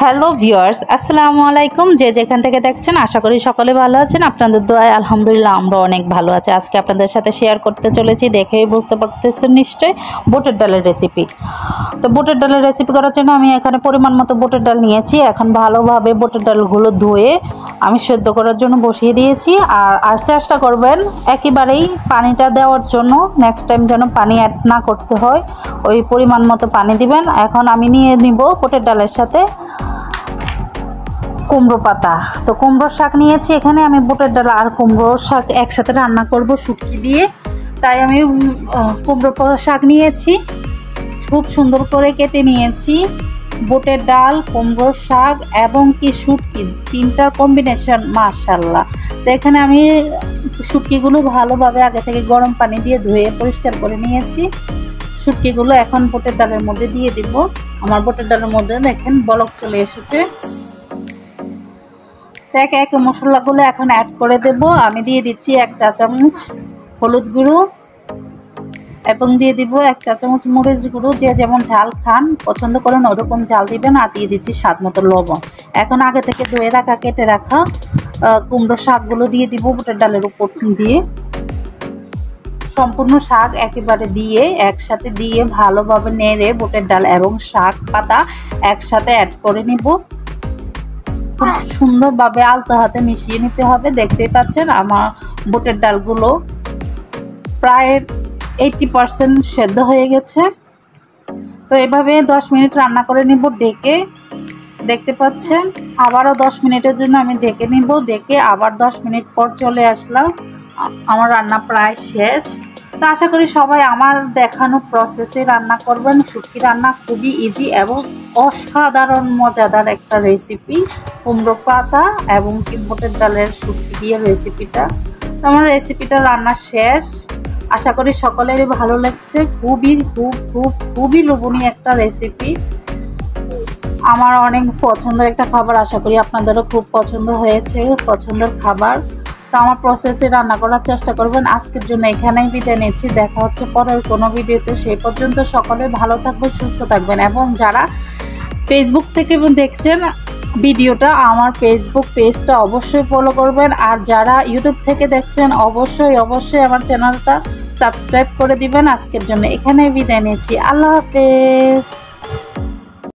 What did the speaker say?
Hello viewers, আসসালামু আলাইকুম। যে যেখান থেকে দেখছেন আশা করি সকলে ভালো আছেন। আপনাদের দোয়ায় আলহামদুলিল্লাহ আমরা অনেক ভালো আছি। আজকে আপনাদের সাথে শেয়ার করতে চলেছি, দেখেই বুঝতে পারতেছেন নিশ্চয়ই, বুটের ডালের রেসিপি। তো বুটের ডালের রেসিপি করার জন্য আমি এখানে পরিমাণ মতো বুটের ডাল নিয়েছি। এখন ভালোভাবে বুটের ডালগুলো ধুয়ে আমি সেদ্ধ করার জন্য বসিয়ে দিয়েছি। আর চেষ্টা করবেন একেবারেই পানিটা দেওয়ার জন্য, নেক্সট টাইম যেন পানি অ্যাড না করতে হয়, ওই পরিমাণ মতো পানি দিবেন। এখন আমি নিয়ে নিব বুটের ডালের সাথে কুমড়ো পাতা। তো কুমড়োর শাক নিয়েছি এখানে। আমি বুটের ডাল আর কুমড়োর শাক একসাথে রান্না করব শুটকি দিয়ে, তাই আমি কুমড়ো শাক নিয়েছি, খুব সুন্দর করে কেটে নিয়েছি। বুটের ডাল, কুমড়োর শাক এবং কি শুটকি, তিনটার কম্বিনেশন মাশাআল্লাহ। তো এখানে আমি শুটকিগুলো ভালোভাবে আগে থেকে গরম পানি দিয়ে ধুয়ে পরিষ্কার করে নিয়েছি। শুটকিগুলো এখন বুটের ডালের মধ্যে দিয়ে দিব। আমার বুটের ডালের মধ্যে দেখেন বলক চলে এসেছে। একে একে মশলাগুলো এখন অ্যাড করে দেব। আমি দিয়ে দিচ্ছি 1 চা চামচ হলুদ গুঁড়ো এবং দিয়ে দিব 1 চা চামচ মরিচ গুঁড়ো। যে যেমন ঝাল খান পছন্দ করেন ওরকম ঝাল দিবেন। আর দিয়ে দিচ্ছি স্বাদ মতো লবণ। এখন আগে থেকে ধুয়ে রাখা, কেটে রাখা কুমড়ো শাকগুলো দিয়ে দিব বুটের ডালের উপর দিয়ে। সম্পূর্ণ শাক একেবারে দিয়ে একসাথে দিয়ে ভালোভাবে নেড়ে বুটের ডাল এবং শাক পাতা একসাথে অ্যাড করে নিব। খুব সুন্দরভাবে আলতো হাতে মিশিয়ে নিতে হবে। দেখতেই পাচ্ছেন আমার বুটের ডালগুলো প্রায় 80% সেদ্ধ হয়ে গেছে। তো এভাবে 10 মিনিট রান্না করে নিব ডেকে। দেখতে পাচ্ছেন আবারও 10 মিনিটের জন্য আমি ডেকে নিব। ডেকে আবার 10 মিনিট পর চলে আসলাম। আমার রান্না প্রায় শেষ। তো আশা করি সবাই আমার দেখানো প্রসেসে রান্না করবেন। শুটকি রান্না খুবই ইজি এবং অসাধারণ মজাদার একটা রেসিপি, কুমড়ো পাতা এবং বুটের ডালের শুটকি দিয়ে রেসিপিটা। তো আমার রেসিপিটা রান্না শেষ। আশা করি সকলেরই ভালো লাগছে। খুবই লোভনীয় একটা রেসিপি, আমার অনেক পছন্দের একটা খাবার। আশা করি আপনাদেরও খুব পছন্দ হয়েছে, পছন্দের খাবার। তো আমার প্রসেসে রান্না করার চেষ্টা করবেন। আজকের জন্য এখানেই বিদায় নিচ্ছি। দেখা হচ্ছে পরের কোনো ভিডিওতে। সেই পর্যন্ত সকলে ভালো থাকবেন, সুস্থ থাকবেন। এবং যারা ফেসবুক থেকে দেখছেন ভিডিওটা, আমার ফেসবুক পেজটা অবশ্যই ফলো করবেন। আর যারা ইউটিউব থেকে দেখছেন অবশ্যই আমার চ্যানেলটা সাবস্ক্রাইব করে দিবেন। আজকের জন্য এখানেই বিদায় নিচ্ছি। আল্লাহ হাফেজ।